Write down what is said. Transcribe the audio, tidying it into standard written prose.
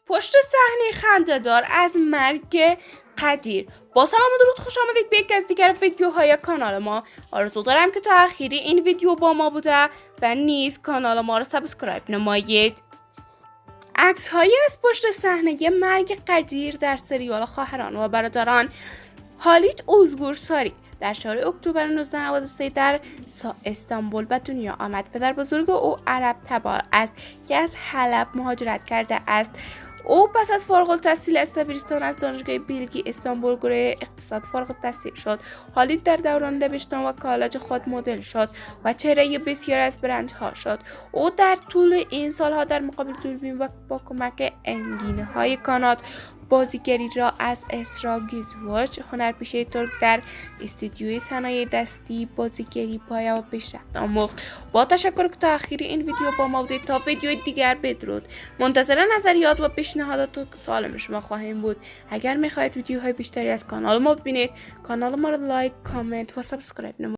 پشت صحنه خنده‌دار از مرگ قدیر. با سلام و درود، خوش آمدید به یکی از دیگر ویدیوهای کانال ما. آرزو دارم که تا آخری این ویدیو با ما بوده و نیز کانال ما رو سابسکرایب نمایید. عکس هایی از پشت صحنه مرگ قدیر در سریال خواهران و برادران. حالیت اوزگورساری در شهر اکتبر 1993 در استانبول به دنیا آمد. پدر بزرگ او عرب تبار است که از حلب مهاجرت کرده است. او پس از فارغ التحصیل از دبیرستان از دانشگاه بیلگی استانبول گروه اقتصاد فارغ التحصیل شد. حالیت در دوران دبیرستان و کالج خود مدل شد و چهره بسیار از برندها شد. او در طول این سالها در مقابل دوربین و با کمک انگیزه‌های کانات بازیگری را از اسرا گیزوش، هنرپیشه ترک، در استودیوی صنایع دستی بازیگری پایه و پیشرفت آموخت. با تشکر که تا آخر این ویدیو با ما بودید. تا ویدیوی دیگر بدرود. منتظر نظریات و پیشنهادات و سوال شما خواهیم بود. اگر میخواهید ویدیوهای بیشتری از کانال ما ببینید، کانال ما را لایک، کامنت و سابسکرایب نمایید.